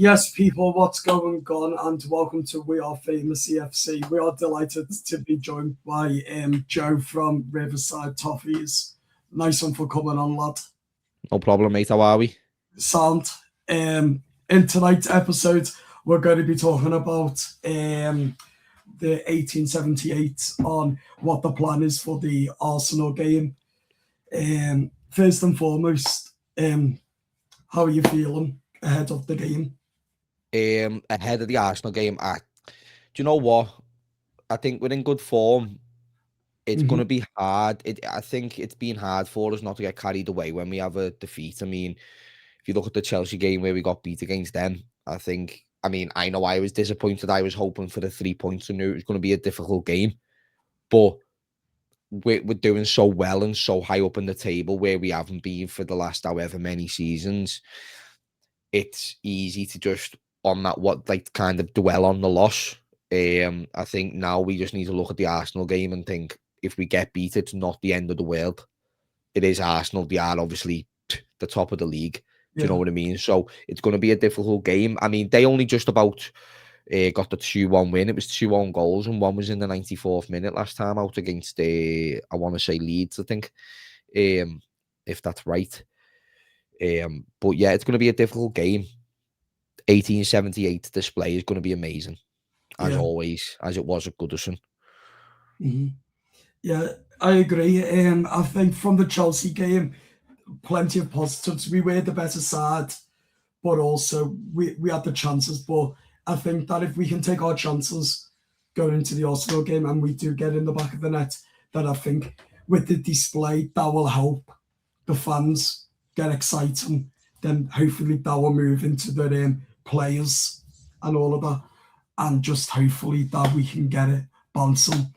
Yes, people, what's going on? And welcome to We Are Famous EFC. We are delighted to be joined by Joe from Riverside Toffees. Nice one for coming on, lad. No problem, mate. How are we? Sound. In tonight's episode, we're going to be talking about the 1878 on what the plan is for the Arsenal game. First and foremost, how are you feeling ahead of the game? Ahead of the Arsenal game, do you know what? I think we're in good form. It's going to Mm-hmm. be hard. I think it's been hard for us not to get carried away when we have a defeat. I mean, if you look at the Chelsea game where we got beat against them, I know I was disappointed. I was hoping for the 3 points and knew it was going to be a difficult game. But we're doing so well and so high up in the table where we haven't been for the last however many seasons. It's easy to just kind of dwell on the loss. I think now we just need to look at the Arsenal game and think if we get beat, it's not the end of the world. It is Arsenal. They are obviously the top of the league. Do you know Yeah. what I mean? So it's going to be a difficult game. I mean, they only just about got the 2-1 win. It was 2 goals, and one was in the 94th minute last time out against I want to say Leeds, I think, if that's right. But yeah, it's going to be a difficult game. 1878 display is going to be amazing, as Yeah. always, as it was at Goodison. Mm-hmm. Yeah, I agree. I think from the Chelsea game, plenty of positives. We were the better side, but also we had the chances. But I think that if we can take our chances going into the Arsenal game and we do get in the back of the net, then I think with the display that will help the fans get excited. Then hopefully that will move into the players and all of that, and just hopefully that we can get it bouncing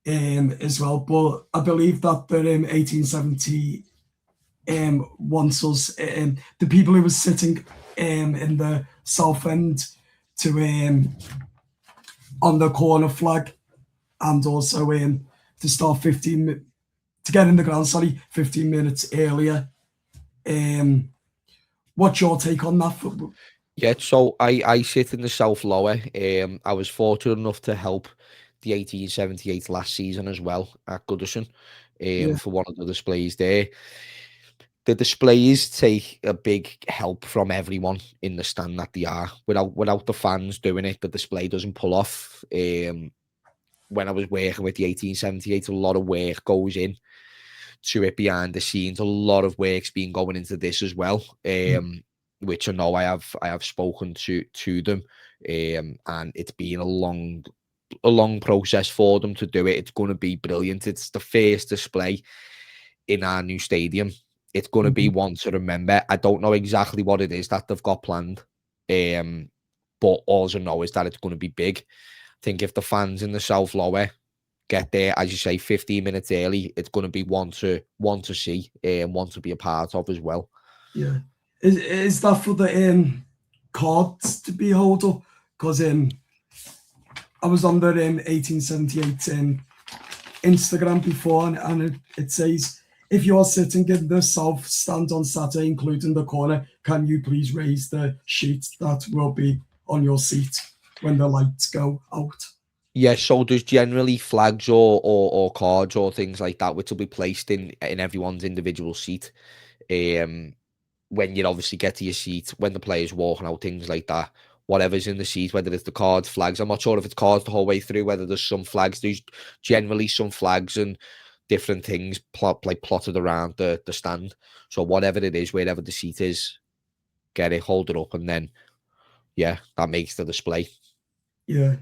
as well. But I believe that the 1870 wants us, the people who were sitting in the south end to on the corner flag, and also to start 15 to get in the ground. Sorry, 15 minutes earlier. Um, what's your take on that? Yeah, so I sit in the South Lower. I was fortunate enough to help the 1878 last season as well at Goodison Yeah, for one of the displays there. The displays take a big help from everyone in the stand that they are. Without the fans doing it, the display doesn't pull off. When I was working with the 1878, a lot of work goes in to it behind the scenes. A lot of work's been going into this as well. Which I know I have spoken to them. And it's been a long process for them to do it. It's going to be brilliant. It's the first display in our new stadium. It's going to be mm-hmm. one to remember. I don't know exactly what it is that they've got planned. But all I know is that it's going to be big. I think if the fans in the South Lower get there, as you say, 15 minutes early, it's going to be one to see and one to be a part of as well. Yeah, is that for the cards to be held up? Because I was on the 1878 Instagram before, and it says, if you are sitting in the south stand on Saturday, including the corner, can you please raise the sheet that will be on your seat when the lights go out? Yeah, so there's generally flags or cards or things like that which will be placed in everyone's individual seat. When you obviously get to your seat, when the player's walking out, things like that. Whatever's in the seat, whether it's the cards, flags. I'm not sure if it's cards the whole way through, whether there's some flags. There's generally some flags and different things plotted around the stand. So whatever it is, wherever the seat is, get it, hold it up, and then yeah, that makes the display. Yeah,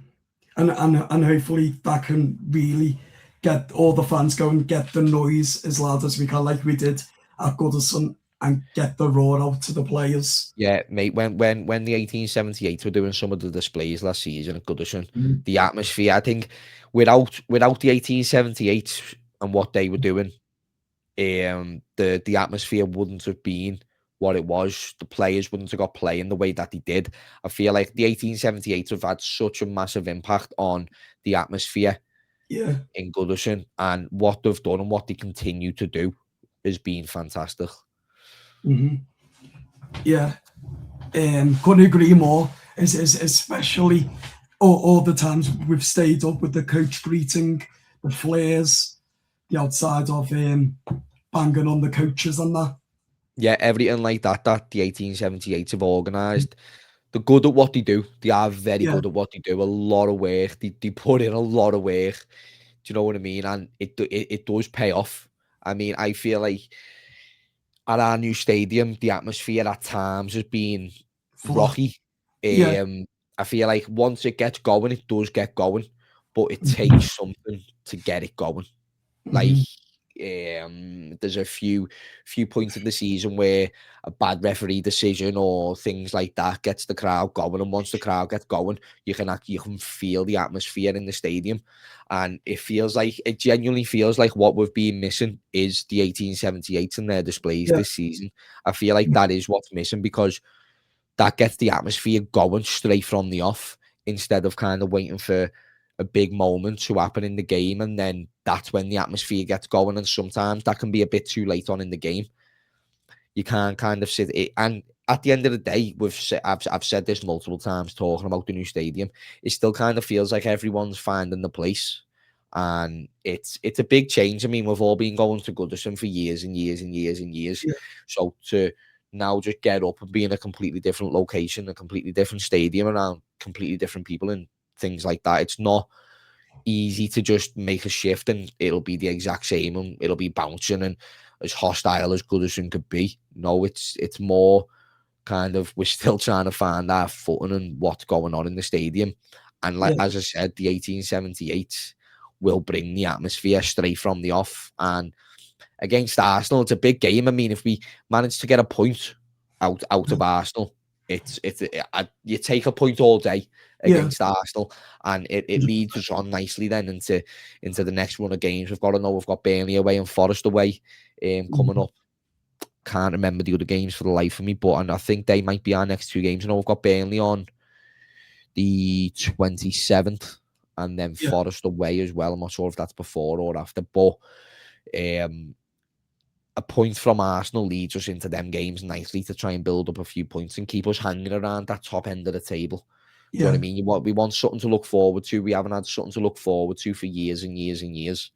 and hopefully that can really get all the fans going, get the noise as loud as we can, like we did at Goodison, and get the roar out to the players. Yeah, mate. When the 1878 were doing some of the displays last season at Goodison, Mm. the atmosphere, I think, without the 1878 and what they were doing, the atmosphere wouldn't have been what it was. The players wouldn't have got playing the way that they did. I feel like the 1878 have had such a massive impact on the atmosphere Yeah. in Goodison, and what they've done and what they continue to do has been fantastic. Mm-hmm. Yeah. Couldn't agree more. Especially all the times we've stayed up with the coach greeting, the flares, the outside of banging on the coaches and that. Yeah, everything like that that the 1878s have organised. They're good at what they do. They are very Yeah, good at what they do. A lot of work. They put in a lot of work. Do you know what I mean? And it does pay off. I mean, I feel like at our new stadium, the atmosphere at times has been flat. rocky. Yeah, I feel like once it gets going, it does get going, but it mm-hmm, takes something to get it going. Like, mm-hmm, there's a few points in the season where a bad referee decision or things like that gets the crowd going, and once the crowd gets going, you can feel the atmosphere in the stadium, and it genuinely feels like what we've been missing is the 1878s and their displays yeah, this season. I feel like that is what's missing because that gets the atmosphere going straight from the off instead of kind of waiting for a big moment to happen in the game, and then that's when the atmosphere gets going. And sometimes that can be a bit too late on in the game. You can't kind of sit it. And at the end of the day, I've said this multiple times talking about the new stadium. It still kind of feels like everyone's finding the place, and it's a big change. I mean, we've all been going to Goodison for years and years and years and years. yeah, So to now just get up and be in a completely different location, a completely different stadium around completely different people and things like that, it's not easy to just make a shift and it'll be the exact same and it'll be bouncing and as hostile as Goodison could be. No, it's more kind of we're still trying to find our footing and what's going on in the stadium. And like yeah, as I said, the 1878 will bring the atmosphere straight from the off. And against Arsenal, it's a big game. I mean, if we manage to get a point out of Arsenal, you take a point all day yeah, against Arsenal, and it leads us on nicely then into the next run of games. We've got Burnley away and Forest away, coming mhm, up. Can't remember the other games for the life of me, but and I think they might be our next two games. I know we've got Burnley on the 27th, and then yeah, Forest away as well. I'm not sure if that's before or after, but um, a point from Arsenal leads us into them games nicely to try and build up a few points and keep us hanging around that top end of the table. Do you know what I yeah, mean? We want something to look forward to. We haven't had something to look forward to for years and years and years.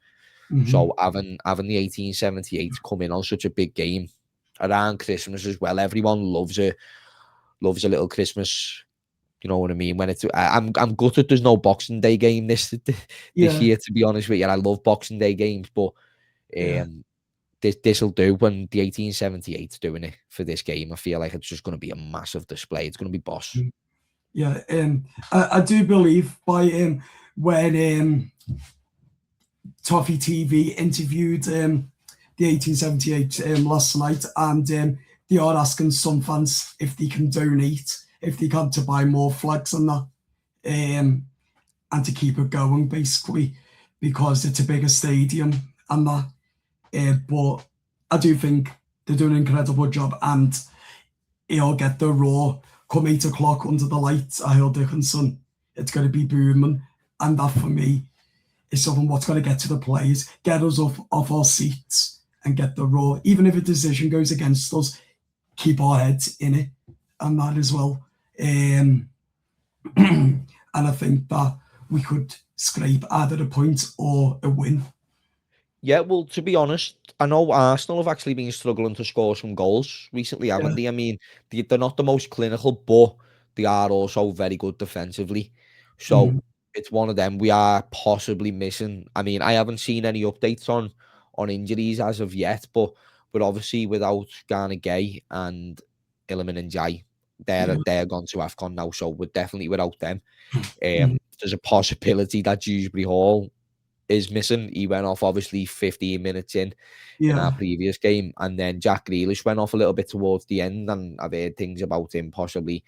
mm-hmm, So having the 1878 come in on such a big game around Christmas as well. Everyone loves a little Christmas. You know what I mean? When I'm gutted there's no Boxing Day game this yeah, year. To be honest with you, I love Boxing Day games, but yeah. um, this'll do when the 1878's doing it for this game. I feel like it's just going to be a massive display. It's going to be boss. Yeah, I do believe by when Toffee TV interviewed the 1878 last night, and they are asking some fans if they can donate, if they can to buy more flags and that, and to keep it going basically, because it's a bigger stadium and that. But I do think they're doing an incredible job, and he'll get the raw come 8 o'clock under the lights at Hill Dickison. It's going to be booming, and that for me is something what's going to get to the players, get us off our seats and get the raw. Even if a decision goes against us, keep our heads in it and that as well. And I think that we could scrape either a point or a win. Yeah, well, to be honest, I know Arsenal have actually been struggling to score some goals recently, Yeah. haven't they? I mean, they're not the most clinical, but they are also very good defensively. So Mhm. it's one of them we are possibly missing. I mean, I haven't seen any updates on injuries as of yet, but obviously without Ghana Gay and Iliman and Jai, Yeah. they're gone to AFCON now, so we're definitely without them. Mhm. There's a possibility that Dewsbury Hall is missing. He went off obviously 15 minutes in our Yeah. previous game, and then Jack Grealish went off a little bit towards the end, and I've heard things about him possibly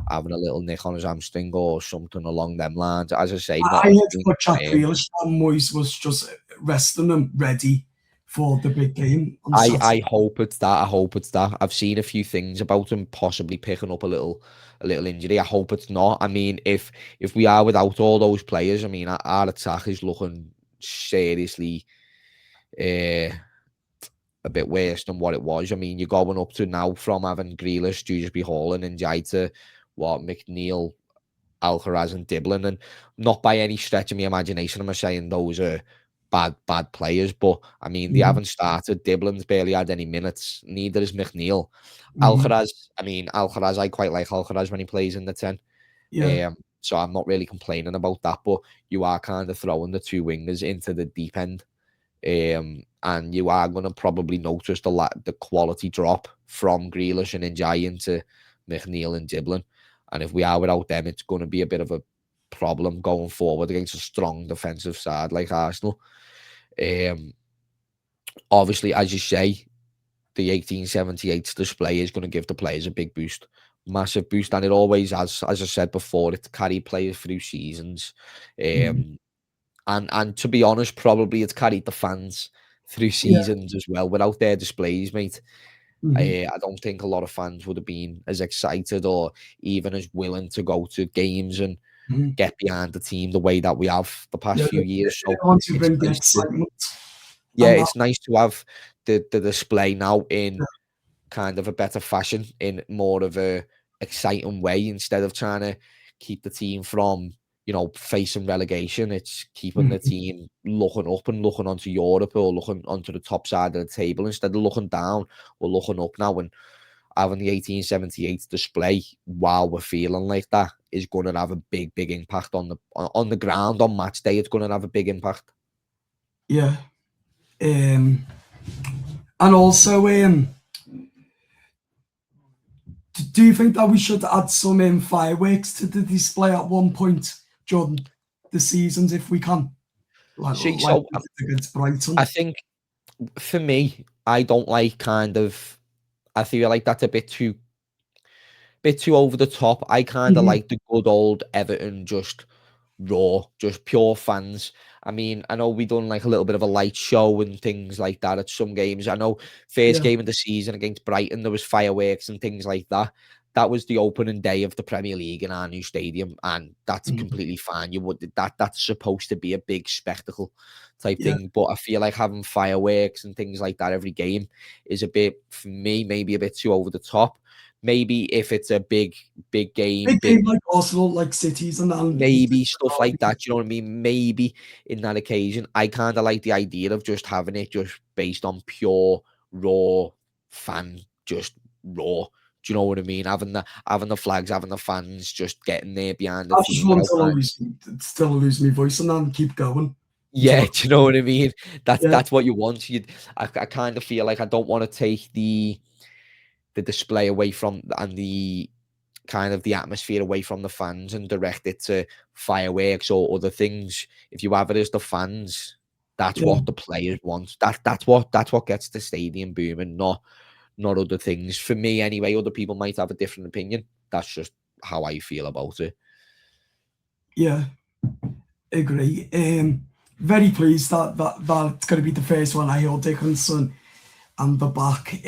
having a little nick on his hamstring or something along them lines. As I say, I heard nothing's been what Jack confirmed. Grealish and Moyes was just resting him ready for the big game on I Saturday. hope it's that. I hope it's that. I've seen a few things about him possibly picking up a little injury. I hope it's not. I mean, if we are without all those players, I mean, our attack is looking seriously uh a bit worse than what it was. I mean, you're going up to now from having Grealish, Dewsbury Hall, and Njai to what McNeil, Alcaraz, and Diblin, and not by any stretch of my imagination am I saying those are bad players, but I mean they Mhm. haven't started. Diblin's barely had any minutes. Neither is McNeil. Mhm. Alcaraz, I mean Alcaraz, I quite like Alcaraz when he plays in the 10. Yeah. So I'm not really complaining about that, but you are kind of throwing the two wingers into the deep end. And you are going to probably notice the quality drop from Grealish and Njai into McNeil and Diblin. And if we are without them, it's going to be a bit of a problem going forward against a strong defensive side like Arsenal. Um, Obviously, as you say, the 1878 display is going to give the players a big boost, massive boost, and it always has. As I said before, it's carried players through seasons. Mhm. And to be honest, probably it's carried the fans through Yeah. seasons as well. Without their displays, mate, Mhm. I don't think a lot of fans would have been as excited or even as willing to go to games and Mhm. get behind the team the way that we have the past Yeah. few years. They So want to it's bring the nice to, excitement yeah, and that. it's nice to have the display now in Yeah. kind of a better fashion, in more of a exciting way, instead of trying to keep the team from, facing relegation. It's keeping the Mhm. team looking up and looking onto Europe, or looking onto the top side of the table instead of looking down. We're looking up now, and having the 1878 display while we're feeling like that is going to have a big impact on the ground on match day. It's going to have a big impact. Yeah. Um, and also, do you think that we should add some fireworks to the display at one point during the seasons if we can, See, like so we did against I Brighton? think for me, I don't like kind of. I feel like that's a bit too over the top. I kind of Mhm. like the good old Everton, just raw, just pure fans. I mean, I know we done like a little bit of a light show and things like that at some games. I know first Yeah. game of the season against Brighton, there was fireworks and things like that. That was the opening day of the Premier League in our new stadium, and that's Mhm. completely fine. That's supposed to be a big spectacle type Yeah. thing. But I feel like having fireworks and things like that every game is a bit, for me, maybe a bit too over the top. Maybe if it's a big game, Big big, game like Arsenal, like cities, and then maybe stuff like that. You know what I mean? Maybe in that occasion, I kind of like the idea of just having it just based on pure raw fan, just raw. Do you know what I mean? Having the flags, having the fans, just getting there behind the I just team want without to kind of, still lose my voice and then keep going until yeah. Do you know what I mean? That's yeah, that's what you want. I kind of feel like I don't want to take the display away from, and the kind of the atmosphere away from the fans, and direct it to fireworks or other things. If you have it as the fans, that's yeah, what the players want. That's what gets the stadium booming, not other things. For me anyway, other people might have a different opinion. That's just how I feel about it. yeah, agree. Very pleased that it's going to be the first one. Hill Dickinson and the back.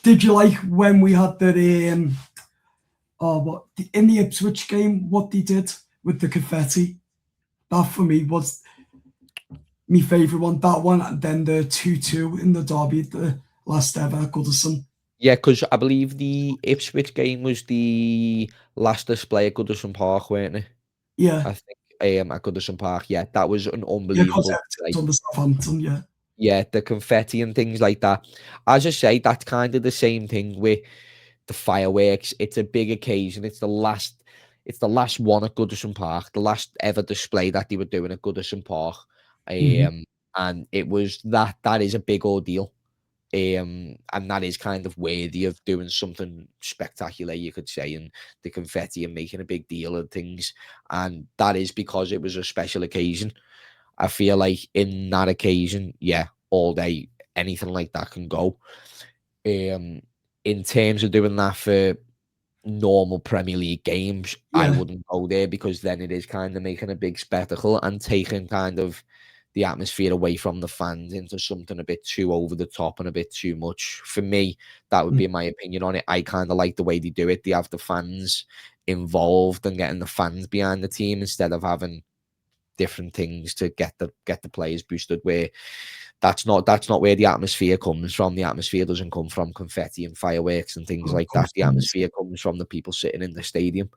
Did you like when we had the in the Ipswich game? What they did with the confetti? That for me was my favourite one. That one, and then the 2-2 in the derby, the last ever at Goodison. Yeah, because I believe the Ipswich game was the last display at Goodison Park, weren't it? Yeah, I think at Goodison Park. Yeah, that was an yeah, because unbelievable Everton's display. on the Southampton. Yeah, Yeah, the confetti and things like that. As I say, that's kind of the same thing with the fireworks. It's a big occasion. It's the last one at Goodison Park, the last ever display that they were doing at Goodison Park. hmm And it was that is a big ordeal. And that is kind of worthy of doing something spectacular, you could say, and the confetti and making a big deal of things. And that is because it was a special occasion. I feel like in that occasion, yeah, all day, anything like that can go. Um, in terms of doing that for normal Premier League games, I yeah, wouldn't go there, because then it is kind of making a big spectacle and taking kind of the atmosphere away from the fans into something a bit too over the top and a bit too much. For me, that would mm, be my opinion on it. I kind of like the way they do it. They have the fans involved and getting the fans behind the team, instead of having different things to get the players boosted. Where that's not where the atmosphere comes from. The atmosphere doesn't come from confetti and fireworks and things like that. The atmosphere comes from the people sitting in the stadium.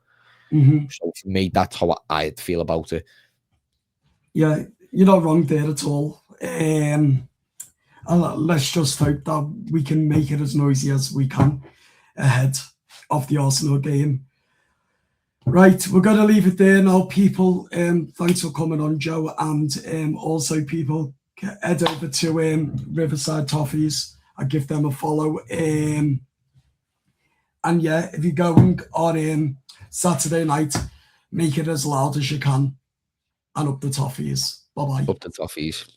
So for me, that's how I feel about it. Yeah, you're not wrong there at all. And let's just hope that we can make it as noisy as we can ahead of the Arsenal game. Right, we're going to leave it there now, people. Thanks for coming on, Joe. And also, people, head over to Riverside Toffees and give them a follow. And yeah, if you're going on Saturday night, make it as loud as you can. And up the toffees. Bye-bye. Up the toffees.